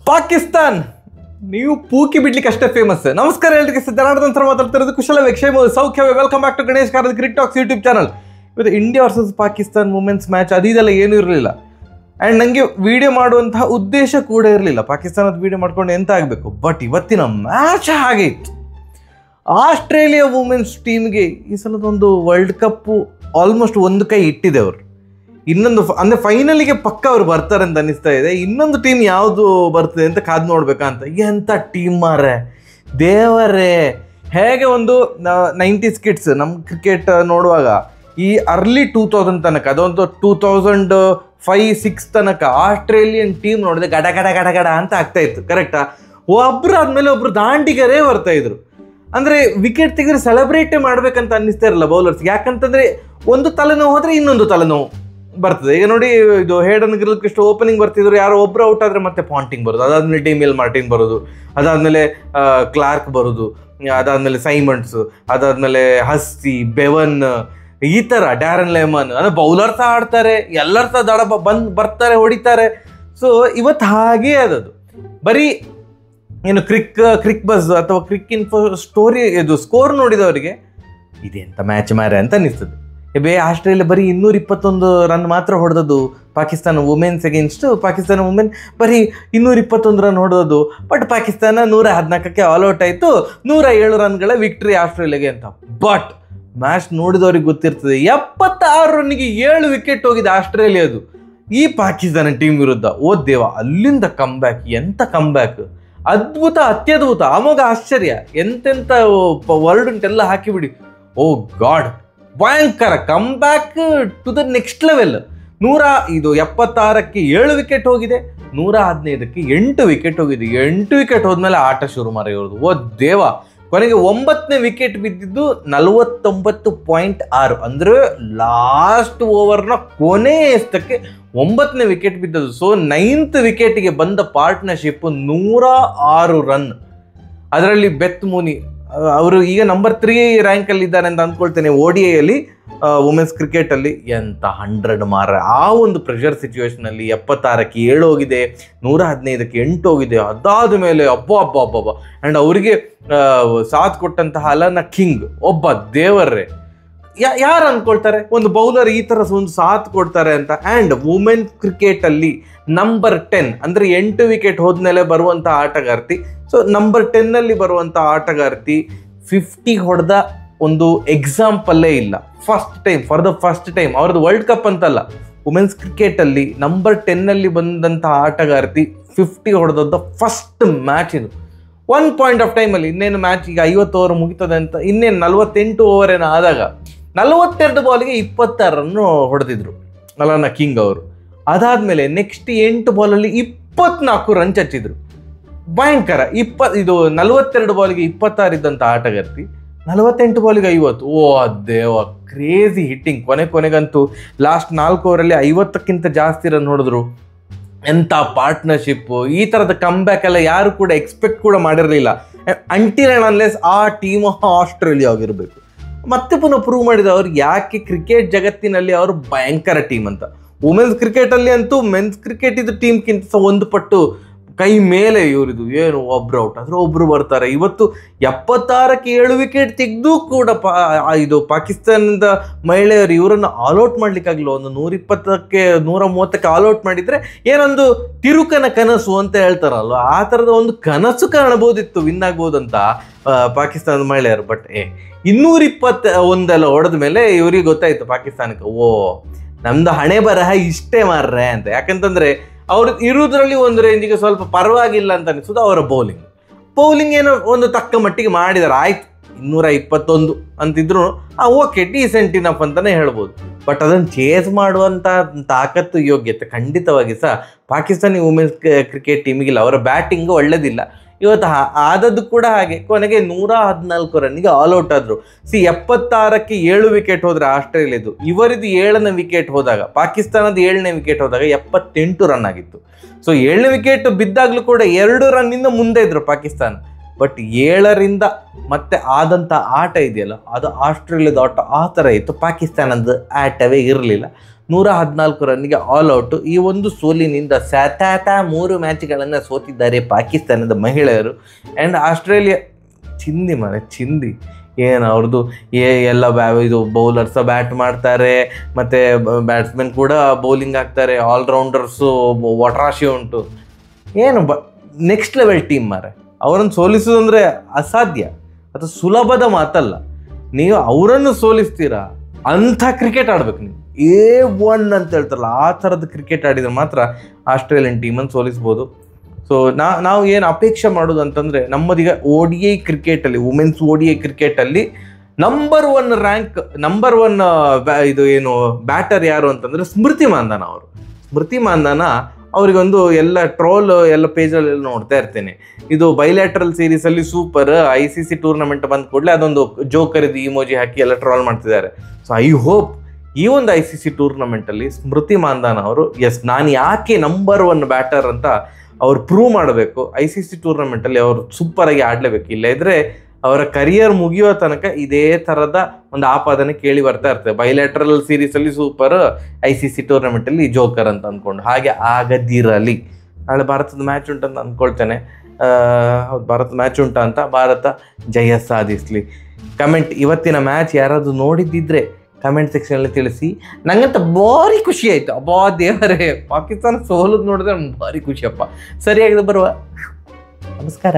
ಪಾಕಿಸ್ತಾನ್ ನೀವು ಪೂಕಿ ಬಿಡ್ಲಿಕ್ಕೆ ಅಷ್ಟೇ ಫೇಮಸ್. ನಮಸ್ಕಾರ ಎಲ್ಲರಿಗೆ, ಜನಾರ್ದನ್ ಸರ್ ಮಾತಾಡ್ತಿರೋದು. ಕುಶಲವೇ, ಕ್ಷೇಮವೇ, ಸೌಖ್ಯವೇ? ವೆಲ್ಕಮ್ ಬ್ಯಾಕ್ ಟು ಗಣೇಶ್ ಕಾರದ ಕ್ರಿಕೆಟ್ ಟಾಕ್ಸ್ ಯೂಟ್ಯೂಬ್ ಚಾನಲ್. ಇವತ್ತು India versus Pakistan women's match ಅದೀದೆಲ್ಲ ಏನೂ ಇರಲಿಲ್ಲ. ಆ್ಯಂಡ್ ನನಗೆ ವಿಡಿಯೋ ಮಾಡುವಂತಹ ಉದ್ದೇಶ ಕೂಡ ಇರಲಿಲ್ಲ. ಪಾಕಿಸ್ತಾನದ ವಿಡಿಯೋ ಮಾಡ್ಕೊಂಡು ಎಂತ ಆಗಬೇಕು. ಬಟ್ ಇವತ್ತಿನ ಮ್ಯಾಚ್ ಹಾಗೆ ಇತ್ತು. ಆಸ್ಟ್ರೇಲಿಯಾ ವುಮೆನ್ಸ್ ಟೀಮ್ಗೆ ಈ ಸಲದೊಂದು ವರ್ಲ್ಡ್ ಕಪ್ಪು ಆಲ್ಮೋಸ್ಟ್ ಒಂದು ಕೈ ಇಟ್ಟಿದೆ ಅವರು. ಇನ್ನೊಂದು ಅಂದರೆ ಫೈನಲಿಗೆ ಪಕ್ಕ ಅವ್ರು ಬರ್ತಾರೆ ಅಂತ ಅನ್ನಿಸ್ತಾ ಇದೆ. ಇನ್ನೊಂದು ಟೀಮ್ ಯಾವುದು ಬರ್ತದೆ ಅಂತ ಕಾದು ನೋಡ್ಬೇಕಂತ. ಎಂಥ ಟೀಮ್ ಮಾರೆ ದೇವರೇ. ಹೇಗೆ ಒಂದು 90s ಕಿಡ್ಸ್ ನಮ್ಮ ಕ್ರಿಕೆಟ್ ನೋಡುವಾಗ ಈ ಅರ್ಲಿ 2000 ತನಕ, ಅದೊಂದು 2005-6 ತನಕ ಆಸ್ಟ್ರೇಲಿಯನ್ ಟೀಮ್ ನೋಡಿದೆ ಗಡ ಗಡ ಗಡ ಗಡ ಅಂತ ಆಗ್ತಾ ಇತ್ತು. ಕರೆಕ್ಟಾ? ಒಬ್ರು ಆದಮೇಲೆ ಒಬ್ರು ದಾಂಡಿಗರೇ ಬರ್ತಾ ಇದ್ರು. ಅಂದರೆ ವಿಕೆಟ್ ತೆಗೆದ್ರೆ ಸೆಲೆಬ್ರೇಟೇ ಮಾಡ್ಬೇಕಂತ ಅನ್ನಿಸ್ತಾ ಇರಲ್ಲ ಬೌಲರ್ಸ್. ಯಾಕಂತಂದರೆ ಒಂದು ತಲೆನೋವು ಹೋದರೆ ಇನ್ನೊಂದು ತಲೆನೋವು ಬರ್ತದೆ. ಈಗ ನೋಡಿ, ಇದು ಹೇಡನ್ ಗಿಲ್ಕ್ರಿಸ್ಟ್ ಓಪನಿಂಗ್ ಬರ್ತಿದ್ರು, ಯಾರೋ ಒಬ್ರು ಔಟ್ ಆದರೆ ಮತ್ತೆ ಪಾಂಟಿಂಗ್ ಬರೋದು, ಅದಾದಮೇಲೆ ಡೇಮಿಯಲ್ ಮಾರ್ಟಿನ್ ಬರೋದು, ಅದಾದಮೇಲೆ ಕ್ಲಾರ್ಕ್ ಬರೋದು, ಅದಾದಮೇಲೆ ಸೈಮಂಡ್ಸು, ಅದಾದಮೇಲೆ ಹಸ್ಸಿ, ಬೆವನ್, ಈ ಥರ ಡ್ಯಾರನ್ ಲೆಮನ್. ಅಂದರೆ ಬೌಲರ್ ಸಹ ಆಡ್ತಾರೆ, ಎಲ್ಲರೂ ಸಹ ದಡ ಬರ್ತಾರೆ, ಹೊಡಿತಾರೆ. ಸೊ ಇವತ್ತು ಹಾಗೇ ಅದದು. ಬರೀ ಏನು ಕ್ರಿಕ್ ಬಸ್ ಅಥವಾ ಕ್ರಿಕ್ ಇನ್ಫೋ ಸ್ಟೋರಿ ಇದು ಸ್ಕೋರ್ ನೋಡಿದವರಿಗೆ ಇದೆಂಥ ಮ್ಯಾಚ್ ಮಾರೆ ಅಂತ ಅನ್ನಿಸ್ತದೆ. ಆಸ್ಟ್ರೇಲಿಯಾ ಬರೀ 221 ರನ್ ಮಾತ್ರ ಹೊಡೆದದ್ದು Pakistan women's against. Pakistan women ಬರೀ 221 ರನ್ ಹೊಡೆದದ್ದು. ಬಟ್ ಪಾಕಿಸ್ತಾನ 114ಕ್ಕೆ ಆಲ್ಔಟ್ ಆಯಿತು. 107 ರನ್ಗಳ ವಿಕ್ಟ್ರಿ ಆಸ್ಟ್ರೇಲಿಯಾಗೆ ಅಂತ. ಬಟ್ ಮ್ಯಾಚ್ ನೋಡಿದವ್ರಿಗೆ ಗೊತ್ತಿರ್ತದೆ, 76 ರನ್ನಿಗೆ 7 ವಿಕೆಟ್ ಹೋಗಿದೆ ಆಸ್ಟ್ರೇಲಿಯಾದು ಈ ಪಾಕಿಸ್ತಾನ ಟೀಮ್ ವಿರುದ್ಧ. ಓ ದೇವ, ಅಲ್ಲಿಂದ ಕಮ್ಬ್ಯಾಕ್, ಎಂಥ ಕಮ್ಬ್ಯಾಕ್! ಅದ್ಭುತ, ಅತ್ಯದ್ಭುತ, ಅಮೋಘ, ಆಶ್ಚರ್ಯ, ಎಂತೆಂಥ ವರ್ಡ್ ಉಂಟೆಲ್ಲ ಹಾಕಿಬಿಡಿ. ಓ ಗಾಡ್, ಭಯಂಕರ comeback to the next level. 76ಕ್ಕೆ 7 ವಿಕೆಟ್ ಹೋಗಿದೆ, 115ಕ್ಕೆ 8 ವಿಕೆಟ್ ಹೋಗಿದೆ. 8 ವಿಕೆಟ್ ಹೋದ್ಮೇಲೆ ಆಟ ಶುರು ಇರೋದು. ಓ ದೇವ, ಕೊನೆಗೆ 9ನೇ ವಿಕೆಟ್ ಬಿದ್ದಿದ್ದು 49.6. ಅಂದರೆ ಲಾಸ್ಟ್ ಓವರ್ನ ಕೊನೆ ಎಷ್ಟಕ್ಕೆ 9ನೇ ವಿಕೆಟ್ ಬಿದ್ದದ್ದು. ಸೊ 9th ವಿಕೆಟ್ಗೆ ಬಂದ ಪಾರ್ಟ್ನರ್ಶಿಪ್ 106 ರನ್. ಅದರಲ್ಲಿ ಬೆತ್ ಮೂನಿ ಅವರು ಈಗ ನಂಬರ್ 3 ರ್ಯಾಂಕಲ್ಲಿ ಇದ್ದಾರೆ ಅಂತ ಅಂದ್ಕೊಳ್ತೇನೆ ODIಯಲ್ಲಿ, ವುಮೆನ್ಸ್ ಕ್ರಿಕೆಟಲ್ಲಿ. ಎಂಥ 100 ಮಾರ! ಆ ಒಂದು ಪ್ರೆಷರ್ ಸಿಚುವೇಶನಲ್ಲಿ 76ಕ್ಕೆ 7 ಹೋಗಿದೆ, 115ಕ್ಕೆ 8 ಹೋಗಿದೆ. ಅದಾದ ಮೇಲೆ ಅಬ್ಬ. ಆ್ಯಂಡ್ ಅವರಿಗೆ ಸಾಥ್ ಕೊಟ್ಟಂತಹ ಅಲನಾ ಕಿಂಗ್ ಒಬ್ಬ ದೇವರೇ. ಯಾರು ಅಂದ್ಕೊಳ್ತಾರೆ ಒಂದು ಬೌಲರ್ ಈ ಥರ ಒಂದು ಸಾಥ್ ಕೊಡ್ತಾರೆ ಅಂತ. ಆ್ಯಂಡ್ ವುಮೆನ್ಸ್ ಕ್ರಿಕೆಟಲ್ಲಿ ನಂಬರ್ 10 ಅಂದರೆ 8 ವಿಕೆಟ್ ಹೋದ್ಮೇಲೆ ಬರುವಂಥ ಆಟಗಾರ್ತಿ. ಸೊ ನಂಬರ್ 10ನಲ್ಲಿ ಬರುವಂಥ ಆಟಗಾರ್ತಿ 50 ಹೊಡೆದ ಒಂದು ಎಕ್ಸಾಂಪಲ್ಲೇ ಇಲ್ಲ. ಫಾರ್ ದ ಫಸ್ಟ್ ಟೈಮ್ ಅವ್ರದ್ದು ವರ್ಲ್ಡ್ ಕಪ್ ಅಂತಲ್ಲ, ವುಮೆನ್ಸ್ ಕ್ರಿಕೆಟಲ್ಲಿ ನಂಬರ್ 10ನಲ್ಲಿ ಬಂದಂಥ ಆಟಗಾರ್ತಿ 50 ಹೊಡೆದದ್ದು ಫಸ್ಟ್ ಮ್ಯಾಚ್ ಇದು. ಒನ್ ಪಾಯಿಂಟ್ ಆಫ್ ಟೈಮಲ್ಲಿ, ಇನ್ನೇನು ಮ್ಯಾಚ್ ಈಗ 50 ಓವರ್ ಮುಗಿತದೆ ಅಂತ, ಇನ್ನೇನು 48 ಓವರ್ ಏನೋ ಆದಾಗ 42 ಬಾಲ್ಗೆ 26 ರನ್ ಹೊಡೆದಿದ್ರು ಅಲನಾ ಕಿಂಗ್ ಅವರು. ಅದಾದಮೇಲೆ ನೆಕ್ಸ್ಟ್ 8 ಬಾಲಲ್ಲಿ 24 ರನ್ ಚಚ್ಚಿದ್ರು. ಭಯಂಕರ. 42 ಬಾಲ್ಗೆ 26 ಇದ್ದಂಥ ಆಟಗಾರ್ತಿ 48 ಬಾಲಿಗೆ 50. ಓ ದೇವ, ಕ್ರೇಜಿ ಹಿಟ್ಟಿಂಗ್. ಕೊನೆಗಂತೂ ಲಾಸ್ಟ್ 4 ಓವರಲ್ಲಿ 50ಕ್ಕಿಂತ ಜಾಸ್ತಿ ರನ್ ಹೊಡೆದ್ರು. ಎಂಥ ಪಾರ್ಟ್ನರ್ಶಿಪ್ಪು! ಈ ಥರದ ಕಮ್ಬ್ಯಾಕ್ ಎಲ್ಲ ಯಾರು ಕೂಡ ಎಕ್ಸ್ಪೆಕ್ಟ್ ಕೂಡ ಮಾಡಿರಲಿಲ್ಲ, ಅಂಟಿಲ್ ಆ್ಯಂಡ್ ಅನ್ಲೆಸ್ ಆ ಟೀಮ್ ಆಸ್ಟ್ರೇಲಿಯಾ ಆಗಿರಬೇಕು. ಮತ್ತೆ ಪುನಃ ಪ್ರೂವ್ ಮಾಡಿದ ಅವ್ರು ಯಾಕೆ ಕ್ರಿಕೆಟ್ ಜಗತ್ತಿನಲ್ಲಿ ಅವರು ಭಯಂಕರ ಟೀಮ್ ಅಂತ. ವುಮೆನ್ಸ್ ಕ್ರಿಕೆಟಲ್ಲಿ ಅಂತೂ ಮೆನ್ಸ್ ಕ್ರಿಕೆಟ್ ಇದು ಟೀಮ್ಗಿಂತ ಒಂದು ಪಟ್ಟು ಕೈ ಮೇಲೆ ಇವರಿದು. ಏನು ಒಬ್ರು ಔಟ್ ಆದರೆ ಒಬ್ರು ಬರ್ತಾರೆ. ಇವತ್ತು 76ಕ್ಕೆ 7 ವಿಕೆಟ್ ತೆಗೆದು ಕೂಡ ಇದು ಪಾಕಿಸ್ತಾನದ ಮಹಿಳೆಯರು ಇವರನ್ನು ಆಲ್ಔಟ್ ಮಾಡ್ಲಿಕ್ಕಾಗಲಿಲ್ಲ. ಒಂದು 120ಕ್ಕೆ 130ಕ್ಕೆ ಆಲ್ಔಟ್ ಮಾಡಿದರೆ ಏನೊಂದು ತಿರುಕನ ಕನಸು ಅಂತ ಹೇಳ್ತಾರಲ್ವ, ಆ ಥರದ ಒಂದು ಕನಸು ಕಾಣಬಹುದಿತ್ತು, ವಿನ್ ಆಗ್ಬೋದಂತ ಪಾಕಿಸ್ತಾನದ ಮಹಿಳೆಯರು. ಬಟ್ 221 ಹೊಡೆದ ಮೇಲೆ ಇವರಿಗೆ ಗೊತ್ತಾಯಿತು ಪಾಕಿಸ್ತಾನಕ್ಕೆ, ಓ ನಮ್ದು ಹಣೆ ಬರಹ ಇಷ್ಟೇ ಮಾರ್ರೆ ಅಂತ. ಯಾಕಂತಂದರೆ ಅವ್ರು ಇರುವುದರಲ್ಲಿ ಒಂದು ರೇಂಜಿಗೆ ಸ್ವಲ್ಪ ಪರವಾಗಿಲ್ಲ ಅಂತ ಅನಿಸೋದು ಅವರ ಬೌಲಿಂಗ್ ಏನೋ ಒಂದು ತಕ್ಕ ಮಟ್ಟಿಗೆ ಮಾಡಿದ್ದಾರೆ. ಆಯ್ತು, 221 ಅಂತಿದ್ರು ಓಕೆ, ಡೀಸೆಂಟ್ ಇನಫ್ ಅಂತಲೇ ಹೇಳ್ಬೋದು. ಬಟ್ ಅದನ್ನು ಚೇಸ್ ಮಾಡುವಂಥ ತಾಕತ್ತು, ಯೋಗ್ಯತೆ ಖಂಡಿತವಾಗಿ ಸಹ ಪಾಕಿಸ್ತಾನಿ ವುಮೆನ್ಸ್ ಕ್ರಿಕೆಟ್ ಟೀಮಿಗಿಲ್ಲ. ಅವರ ಬ್ಯಾಟಿಂಗು ಒಳ್ಳೆದಿಲ್ಲ. ಇವತ್ತು ಆದದ್ದು ಕೂಡ ಹಾಗೆ. ಕೊನೆಗೆ 114 ರನ್ನಿಗೆ ಆಲ್ಔಟ್ ಆದರು. 76ಕ್ಕೆ 7 ವಿಕೆಟ್ ಹೋದರೆ ಆಸ್ಟ್ರೇಲಿಯಾದು, ಇವರಿದು 7ನೇ ವಿಕೆಟ್ ಹೋದಾಗ, ಪಾಕಿಸ್ತಾನದ 7ನೇ ವಿಕೆಟ್ ಹೋದಾಗ 78 ರನ್ ಆಗಿತ್ತು. ಸೊ 7ನೇ ವಿಕೆಟ್ ಬಿದ್ದಾಗಲೂ ಕೂಡ 2 ರನ್ನಿಂದ ಮುಂದೆ ಇದ್ರು ಪಾಕಿಸ್ತಾನ. ಬಟ್ 7ರಿಂದ ಮತ್ತೆ ಆದಂಥ ಆಟ ಇದೆಯಲ್ಲ, ಅದು ಆಸ್ಟ್ರೇಲಿಯಾದ ಆಟ ಆ ಥರ ಇತ್ತು, ಪಾಕಿಸ್ತಾನದ ಆಟವೇ ಇರಲಿಲ್ಲ. 114 ರನ್ನಿಗೆ ಆಲ್ ಔಟು. ಈ ಒಂದು ಸೋಲಿನಿಂದ ಸತತ 3 ಮ್ಯಾಚ್ಗಳನ್ನು ಸೋತಿದ್ದಾರೆ ಪಾಕಿಸ್ತಾನದ ಮಹಿಳೆಯರು. ಆ್ಯಂಡ್ ಆಸ್ಟ್ರೇಲಿಯಾ ಚಿಂದಿ ಏನು ಅವ್ರದ್ದು ಎಲ್ಲ ಇದು ಬೌಲರ್ಸ ಬ್ಯಾಟ್ ಮಾಡ್ತಾರೆ, ಮತ್ತು ಬ್ಯಾಟ್ಸ್ಮನ್ ಕೂಡ ಬೌಲಿಂಗ್ ಹಾಕ್ತಾರೆ, ಆಲ್ರೌಂಡರ್ಸು ಒಟ್ರಾಶಿ ಉಂಟು. ಏನು ನೆಕ್ಸ್ಟ್ ಲೆವೆಲ್ ಟೀಮ್ ಅವರನ್ನು ಸೋಲಿಸೋದಂದರೆ ಅಸಾಧ್ಯ, ಅದು ಸುಲಭದ ಮಾತಲ್ಲ. ನೀವು ಅವರನ್ನು ಸೋಲಿಸ್ತೀರಾ ಅಂಥ ಕ್ರಿಕೆಟ್ ಆಡ್ಬೇಕು ನೀವು. A1 ಅಂತ ಹೇಳ್ತಾರಲ್ಲ ಆ ಥರದ ಕ್ರಿಕೆಟ್ ಆಡಿದರೆ ಮಾತ್ರ ಆಸ್ಟ್ರೇಲಿಯನ್ ಟೀಮನ್ನು ಸೋಲಿಸ್ಬೋದು. ಸೊ ನಾವು ಏನು ಅಪೇಕ್ಷೆ ಮಾಡೋದು ಅಂತಂದರೆ, ನಮ್ಮದೀಗ ODI ಕ್ರಿಕೆಟಲ್ಲಿ, ವುಮೆನ್ಸ್ ODI ಕ್ರಿಕೆಟಲ್ಲಿ ನಂಬರ್ 1 ಇದು ಏನು ಬ್ಯಾಟರ್ ಯಾರು ಅಂತಂದರೆ ಸ್ಮೃತಿ ಮಾಂಧಾನ ಅವರು. ಸ್ಮೃತಿ ಮಾಂಧಾನ ಅವರಿಗೊಂದು ಎಲ್ಲ ಟ್ರೋಲ್ ಎಲ್ಲ ಪೇಜಲ್ಲೆಲ್ಲ ನೋಡ್ತಾ ಇರ್ತೇನೆ. ಇದು ಬೈಲ್ಯಾಟ್ರಲ್ ಸೀರೀಸಲ್ಲಿ ಸೂಪರ್, ICC ಟೂರ್ನಮೆಂಟ್ ಬಂದ ಕೂಡಲೇ ಅದೊಂದು ಜೋಕರಿದು ಇಮೋಜಿ ಹಾಕಿ ಎಲ್ಲ ಟ್ರೋಲ್ ಮಾಡ್ತಿದ್ದಾರೆ. ಸೊ ಐ ಹೋಪ್ ಈ ಒಂದು ICC ಟೂರ್ನಮೆಂಟಲ್ಲಿ ಸ್ಮೃತಿ ಮಾಂಧಾನ ಅವರು ನಾನು ಯಾಕೆ ನಂಬರ್ 1 ಬ್ಯಾಟರ್ ಅಂತ ಅವ್ರು ಪ್ರೂವ್ ಮಾಡಬೇಕು. ICC ಟೂರ್ನಮೆಂಟಲ್ಲಿ ಅವರು ಸೂಪರಾಗಿ ಆಡಲೇಬೇಕು. ಇಲ್ಲದಿದ್ದರೆ ಅವರ ಕರಿಯರ್ ಮುಗಿಯೋ ತನಕ ಇದೇ ಥರದ ಒಂದು ಆಪಾದನೆ ಕೇಳಿ ಬರ್ತಾ ಇರ್ತದೆ. ಬೈಲ್ಯಾಟ್ರಲ್ ಸೀರೀಸಲ್ಲಿ ಸೂಪರ್, ICC ಟೂರ್ನಮೆಂಟಲ್ಲಿ ಜೋಕರ್ ಅಂತ ಅಂದ್ಕೊಂಡು. ಹಾಗೆ ಆಗದಿರಲಿ. ನಾಳೆ ಭಾರತದ ಮ್ಯಾಚ್ ಉಂಟಂತ ಅಂದ್ಕೊಳ್ತೇನೆ. ಹೌದು, ಭಾರತ ಮ್ಯಾಚ್ ಉಂಟ ಅಂತ. ಭಾರತ ಜಯ ಸಾಧಿಸಲಿ. ಕಮೆಂಟ್, ಇವತ್ತಿನ ಮ್ಯಾಚ್ ಯಾರಾದರೂ ನೋಡಿದ್ದಿದ್ರೆ ಕಮೆಂಟ್ ಸೆಕ್ಷನಲ್ಲಿ ತಿಳಿಸಿ. ನಂಗಂತ ಭಾರಿ ಖುಷಿ ಆಯಿತು. ಅಬ್ಬಾ ದೇವರೇ, ಪಾಕಿಸ್ತಾನ ಸೋಲೋದು ನೋಡಿದ್ರೆ ಭಾರಿ ಖುಷಿಯಪ್ಪ. ಸರಿಯಾಗಿದೆ, ಬರುವ. ನಮಸ್ಕಾರ.